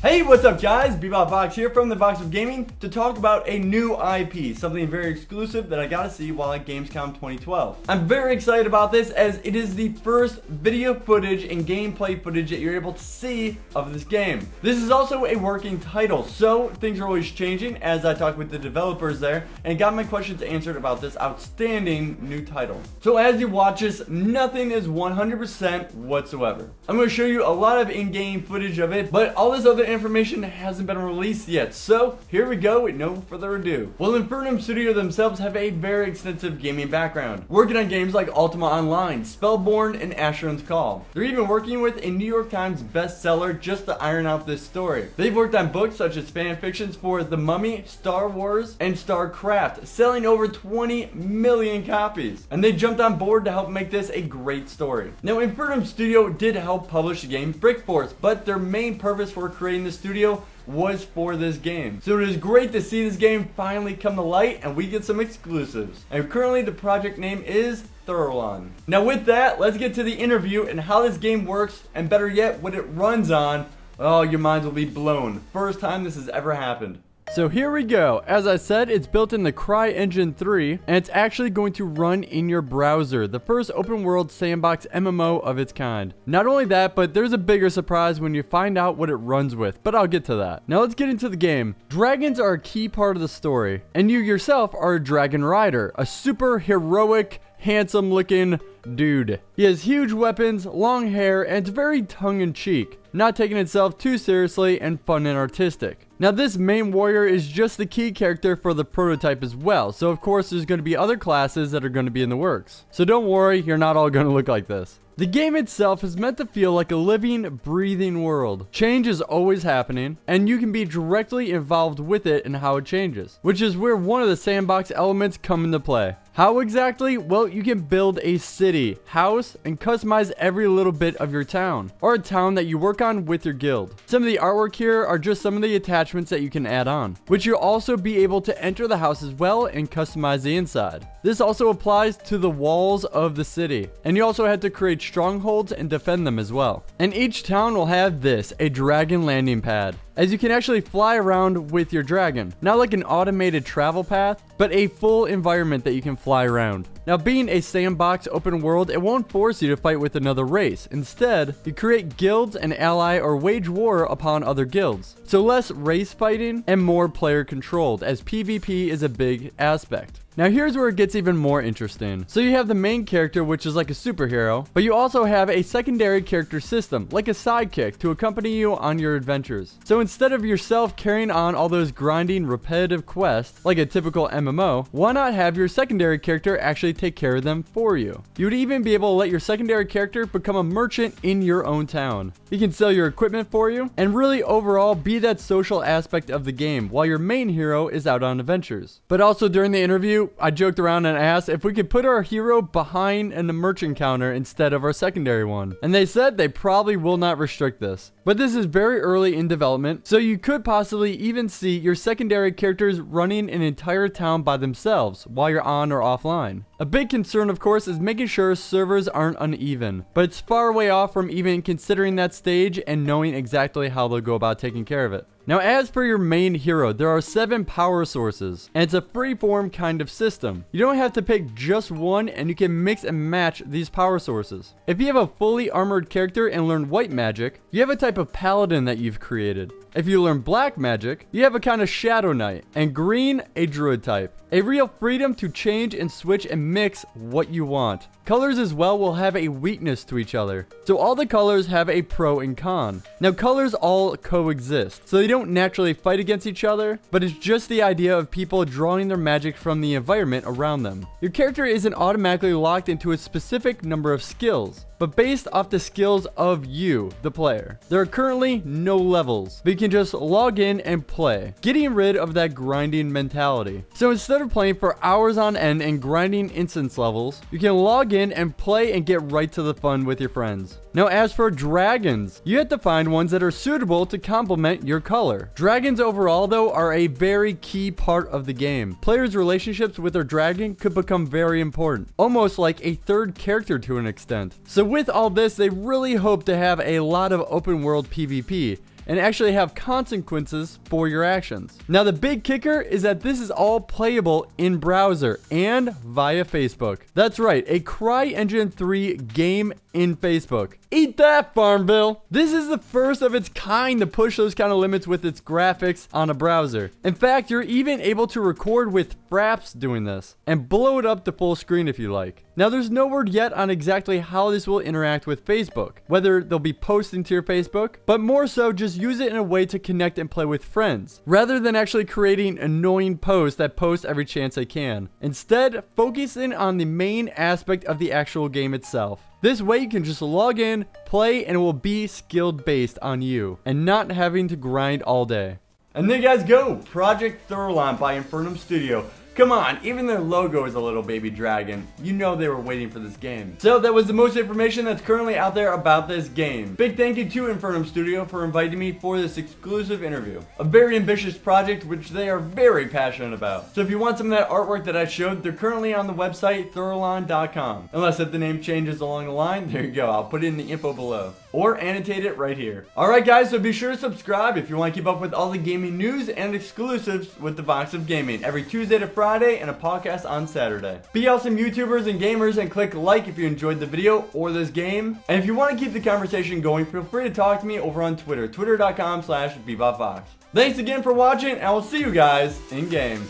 Hey, what's up guys? Bebop Box here from the Box of Gaming to talk about a new IP, something very exclusive that I got to see while at Gamescom 2012. I'm very excited about this as it is the first video footage and gameplay footage that you're able to see of this game. This is also a working title, so things are always changing as I talk with the developers there and got my questions answered about this outstanding new title. So as you watch this, nothing is 100% whatsoever. I'm going to show you a lot of in-game footage of it, but all this other information hasn't been released yet, so here we go with no further ado. Well, Infernum Studio themselves have a very extensive gaming background, working on games like Ultima Online, Spellborn, and Asheron's Call. They're even working with a New York Times bestseller just to iron out this story. They've worked on books such as fan fictions for The Mummy, Star Wars, and StarCraft, selling over 20 million copies, and they jumped on board to help make this a great story. Now, Infernum Studio did help publish the game Brick Force, but their main purpose for creating the studio was for this game. So it is great to see this game finally come to light and we get some exclusives. And currently the project name is Thurlon. Now with that, let's get to the interview and how this game works, and better yet, what it runs on. Oh, your minds will be blown. First time this has ever happened. So here we go. As I said, it's built in the CryEngine 3, and it's actually going to run in your browser, the first open world sandbox MMO of its kind. Not only that, but there's a bigger surprise when you find out what it runs with, but I'll get to that. Now let's get into the game. Dragons are a key part of the story, and you yourself are a dragon rider, a super heroic, handsome looking dude. He has huge weapons, long hair, and it's very tongue-in-cheek, not taking itself too seriously and fun and artistic. Now this main warrior is just the key character for the prototype as well, so of course there's going to be other classes that are going to be in the works. So don't worry, you're not all going to look like this. The game itself is meant to feel like a living, breathing world. Change is always happening, and you can be directly involved with it and how it changes, which is where one of the sandbox elements come into play. How exactly? Well, you can build a city, house, and customize every little bit of your town, or a town that you work on with your guild. Some of the artwork here are just some of the attachments that you can add on, which you'll also be able to enter the house as well and customize the inside. This also applies to the walls of the city, and you also have to create strongholds and defend them as well. And each town will have this, a dragon landing pad, as you can actually fly around with your dragon. Not like an automated travel path, but a full environment that you can fly around. Now, being a sandbox open world, it won't force you to fight with another race. Instead, you create guilds and ally or wage war upon other guilds. So less race fighting and more player controlled, as PvP is a big aspect. Now here's where it gets even more interesting. So you have the main character, which is like a superhero, but you also have a secondary character system, like a sidekick, to accompany you on your adventures. So instead of yourself carrying on all those grinding, repetitive quests, like a typical MMO, why not have your secondary character actually take care of them for you? You would even be able to let your secondary character become a merchant in your own town. He can sell your equipment for you, and really overall be that social aspect of the game, while your main hero is out on adventures. But also during the interview, I joked around and asked if we could put our hero behind in the merchant counter instead of our secondary one. And they said they probably will not restrict this. But this is very early in development, so you could possibly even see your secondary characters running an entire town by themselves while you're on or offline. A big concern, of course, is making sure servers aren't uneven, but it's far away off from even considering that stage and knowing exactly how they'll go about taking care of it. Now, as for your main hero, there are 7 power sources, and it's a freeform kind of system. You don't have to pick just one, and you can mix and match these power sources. If you have a fully armored character and learn white magic, you have a type of paladin that you've created. If you learn black magic, you have a kind of shadow knight, and green, a druid type. A real freedom to change and switch and mix what you want. Colors as well will have a weakness to each other, so all the colors have a pro and con. Now colors all coexist, so they don't naturally fight against each other, but it's just the idea of people drawing their magic from the environment around them. Your character isn't automatically locked into a specific number of skills, but based off the skills of you, the player. There are currently no levels, but you can just log in and play, getting rid of that grinding mentality. So instead of playing for hours on end and grinding instance levels, you can log in and play and get right to the fun with your friends. Now as for dragons, you have to find ones that are suitable to complement your color. Dragons overall though are a very key part of the game. Players' relationships with their dragon could become very important, almost like a third character to an extent. So with all this, they really hope to have a lot of open world PvP, and actually have consequences for your actions. Now, the big kicker is that this is all playable in browser and via Facebook. That's right, a CryEngine 3 game in Facebook. Eat that, Farmville! This is the first of its kind to push those kind of limits with its graphics on a browser. In fact, you're even able to record with Fraps doing this and blow it up to full screen if you like. Now, there's no word yet on exactly how this will interact with Facebook, whether they'll be posting to your Facebook, but more so just use it in a way to connect and play with friends, rather than actually creating annoying posts that post every chance they can. Instead, focusing on the main aspect of the actual game itself. This way you can just log in, play, and it will be skilled based on you, and not having to grind all day. And there you guys go, Project Thurlon by Infernum Studio. Come on, even their logo is a little baby dragon. You know they were waiting for this game. So that was the most information that's currently out there about this game. Big thank you to Infernum Studio for inviting me for this exclusive interview. A very ambitious project which they are very passionate about. So if you want some of that artwork that I showed, they're currently on the website thurlon.com. Unless if the name changes along the line, there you go. I'll put it in the info below. Or annotate it right here. Alright guys, so be sure to subscribe if you want to keep up with all the gaming news and exclusives with the Box of Gaming every Tuesday to Friday and a podcast on Saturday. Be awesome YouTubers and gamers and click like if you enjoyed the video or this game. And if you want to keep the conversation going, feel free to talk to me over on Twitter, twitter.com/BebopVox. Thanks again for watching, and I will see you guys in game.